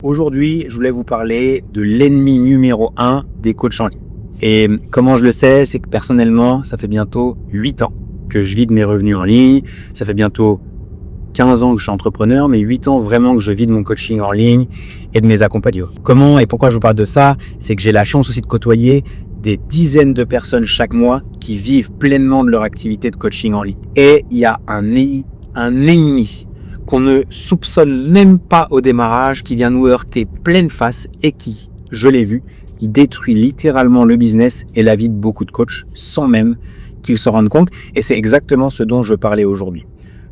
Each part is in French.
Aujourd'hui, je voulais vous parler de l'ennemi numéro 1 des coachs en ligne. Et comment je le sais, c'est que personnellement, ça fait bientôt 8 ans que je vis de mes revenus en ligne. Ça fait bientôt 15 ans que je suis entrepreneur, mais 8 ans vraiment que je vis de mon coaching en ligne et de mes accompagnements. Comment et pourquoi je vous parle de ça? C'est que j'ai la chance aussi de côtoyer des dizaines de personnes chaque mois qui vivent pleinement de leur activité de coaching en ligne. Et il y a un ennemi qu'on ne soupçonne même pas au démarrage, qui vient nous heurter pleine face et qui, je l'ai vu, qui détruit littéralement le business et la vie de beaucoup de coachs sans même qu'ils se rendent compte. Et c'est exactement ce dont je veux parler aujourd'hui.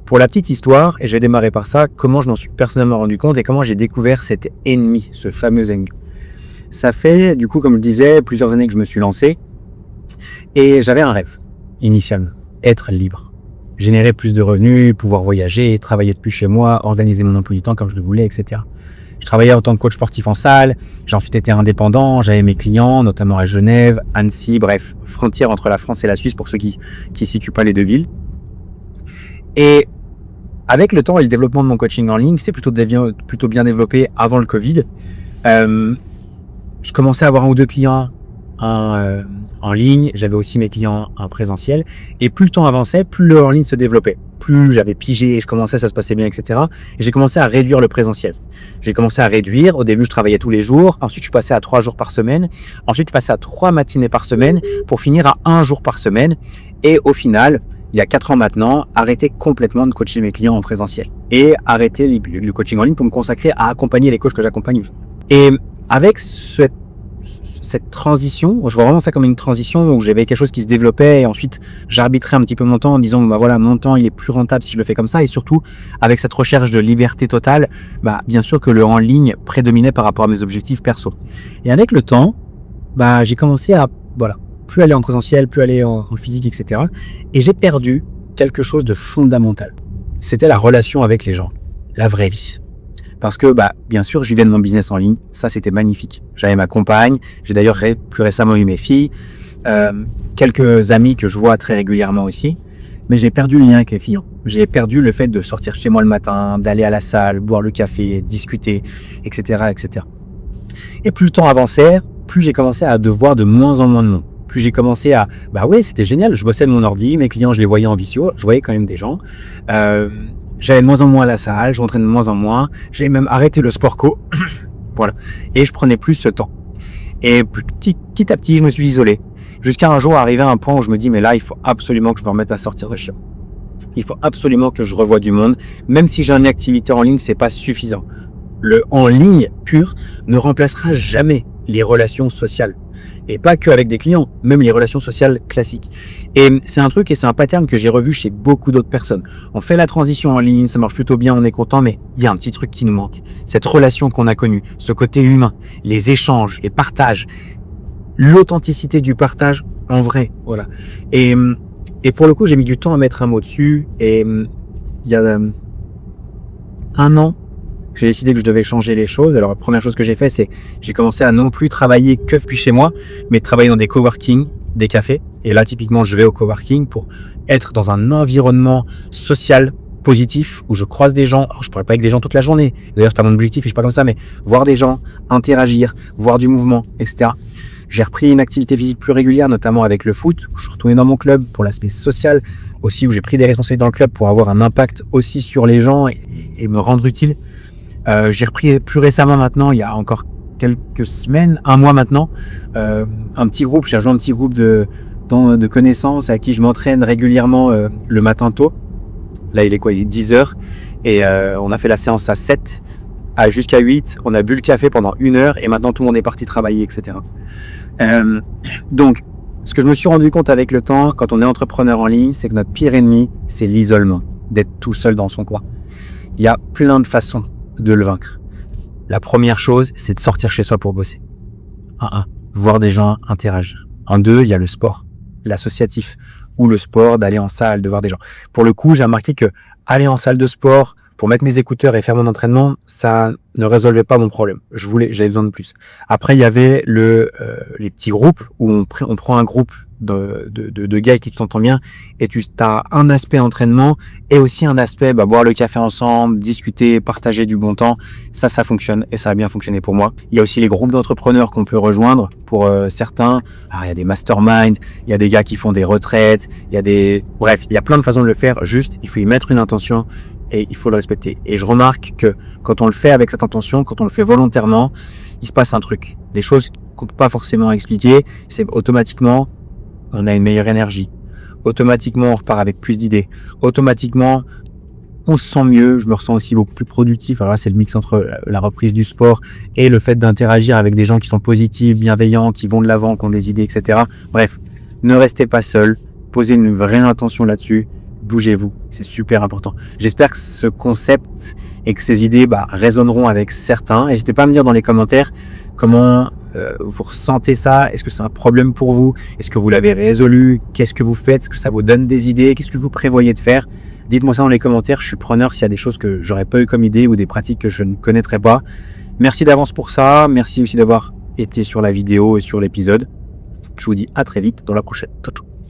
Pour la petite histoire, et je vais démarrer par ça, comment je m'en suis personnellement rendu compte et comment j'ai découvert cet ennemi, ce fameux ennemi. Ça fait, du coup, comme je disais, plusieurs années que je me suis lancé et j'avais un rêve, initialement, être libre. Générer plus de revenus, pouvoir voyager, travailler depuis chez moi, organiser mon emploi du temps comme je le voulais, etc. Je travaillais en tant que coach sportif en salle, j'ai ensuite été indépendant, j'avais mes clients, notamment à Genève, Annecy, bref, frontière entre la France et la Suisse pour ceux qui situent pas les deux villes. Et avec le temps et le développement de mon coaching en ligne, c'est plutôt bien développé avant le Covid. Je commençais à avoir un ou deux clients en ligne, j'avais aussi mes clients en présentiel, et plus le temps avançait, plus le en ligne se développait, plus j'avais pigé, je commençais, ça se passait bien, etc. Et j'ai commencé à réduire le présentiel. J'ai commencé à réduire, au début je travaillais tous les jours, ensuite je passais à 3 jours par semaine, ensuite je passais à 3 matinées par semaine, pour finir à 1 jour par semaine, et au final, il y a 4 ans maintenant, arrêter complètement de coacher mes clients en présentiel, et arrêter le coaching en ligne pour me consacrer à accompagner les coachs que j'accompagne aujourd'hui. Et avec cette transition, je vois vraiment ça comme une transition où j'avais quelque chose qui se développait et ensuite j'arbitrais un petit peu mon temps en disant bah voilà, mon temps il est plus rentable si je le fais comme ça, et surtout avec cette recherche de liberté totale, bien sûr que le en ligne prédominait par rapport à mes objectifs perso. Et avec le temps, j'ai commencé à plus aller en présentiel, plus aller en physique, etc. Et j'ai perdu quelque chose de fondamental. C'était la relation avec les gens, la vraie vie. Parce que, bien sûr, je vivais de mon business en ligne. Ça, c'était magnifique. J'avais ma compagne. J'ai d'ailleurs plus récemment eu mes filles. Quelques amis que je vois très régulièrement aussi. Mais j'ai perdu le lien avec les filles. J'ai perdu le fait de sortir chez moi le matin, d'aller à la salle, boire le café, discuter, etc., etc. Et plus le temps avançait, plus j'ai commencé à devoir de moins en moins de monde. Plus j'ai commencé à... c'était génial. Je bossais de mon ordi. Mes clients, je les voyais en visio. Je voyais quand même des gens. J'allais de moins en moins à la salle, je rentrais de moins en moins, j'ai même arrêté le sport co, voilà, et je prenais plus ce temps. Et petit à petit, je me suis isolé, jusqu'à un jour arriver à un point où je me dis, mais là, il faut absolument que je me remette à sortir de chez moi. Il faut absolument que je revoie du monde, même si j'ai une activité en ligne, c'est pas suffisant. Le en ligne pur ne remplacera jamais les relations sociales. Et pas que avec des clients, même les relations sociales classiques. Et c'est un truc et c'est un pattern que j'ai revu chez beaucoup d'autres personnes. On fait la transition en ligne, ça marche plutôt bien, on est content, mais il y a un petit truc qui nous manque. Cette relation qu'on a connue, ce côté humain, les échanges, les partages, l'authenticité du partage en vrai, voilà. Et pour le coup, j'ai mis du temps à mettre un mot dessus. Et il y a 1 an, j'ai décidé que je devais changer les choses. Alors la première chose que j'ai fait, c'est j'ai commencé à non plus travailler que depuis chez moi, mais travailler dans des coworking, des cafés. Et là, typiquement, je vais au coworking pour être dans un environnement social positif où je croise des gens. Alors, je pourrais pas avec des gens toute la journée. D'ailleurs, c'est pas mon objectif, je suis pas comme ça, mais voir des gens, interagir, voir du mouvement, etc. J'ai repris une activité physique plus régulière, notamment avec le foot, où je suis retourné dans mon club pour l'aspect social, aussi où j'ai pris des responsabilités dans le club pour avoir un impact aussi sur les gens et me rendre utile. J'ai repris plus récemment maintenant, il y a encore quelques semaines, 1 mois maintenant, un petit groupe. J'ai rejoint un petit groupe de connaissances à qui je m'entraîne régulièrement le matin tôt. Là, il est 10h et on a fait la séance à 7 jusqu'à 8. On a bu le café pendant 1 heure et maintenant tout le monde est parti travailler, etc. Donc, ce que je me suis rendu compte avec le temps, quand on est entrepreneur en ligne, c'est que notre pire ennemi, c'est l'isolement, d'être tout seul dans son coin. Il y a plein de façons de le vaincre. La première chose, c'est de sortir chez soi pour bosser. 1, voir des gens, interagir. 2, il y a le sport, l'associatif, ou le sport, d'aller en salle, de voir des gens. Pour le coup, j'ai remarqué que aller en salle de sport, Pour mettre mes écouteurs et faire mon entraînement, ça ne résolvait pas mon problème. J'avais besoin de plus. Après, il y avait les petits groupes où on prend un groupe de gars qui t'entendent bien et tu as un aspect entraînement et aussi un aspect boire le café ensemble, discuter, partager du bon temps. Ça fonctionne et ça a bien fonctionné pour moi. Il y a aussi les groupes d'entrepreneurs qu'on peut rejoindre pour certains. Alors, il y a des masterminds, il y a des gars qui font des retraites, bref, il y a plein de façons de le faire. Juste, il faut y mettre une intention et il faut le respecter. Et je remarque que quand on le fait avec cette intention, quand on le fait volontairement, il se passe un truc. Des choses qu'on ne peut pas forcément expliquer, c'est automatiquement, on a une meilleure énergie. Automatiquement, on repart avec plus d'idées. Automatiquement, on se sent mieux. Je me ressens aussi beaucoup plus productif. Alors là, c'est le mix entre la reprise du sport et le fait d'interagir avec des gens qui sont positifs, bienveillants, qui vont de l'avant, qui ont des idées, etc. Bref, ne restez pas seul. Posez une vraie intention là-dessus. Bougez-vous, c'est super important. J'espère que ce concept et que ces idées résonneront avec certains. N'hésitez pas à me dire dans les commentaires comment vous ressentez ça. Est-ce que c'est un problème pour vous? Est-ce que vous l'avez résolu? Qu'est-ce que vous faites? Est-ce que ça vous donne des idées? Qu'est-ce que vous prévoyez de faire? Dites-moi ça dans les commentaires. Je suis preneur s'il y a des choses que j'aurais pas eu comme idée ou des pratiques que je ne connaîtrais pas. Merci d'avance pour ça. Merci aussi d'avoir été sur la vidéo et sur l'épisode. Je vous dis à très vite dans la prochaine. Ciao, ciao.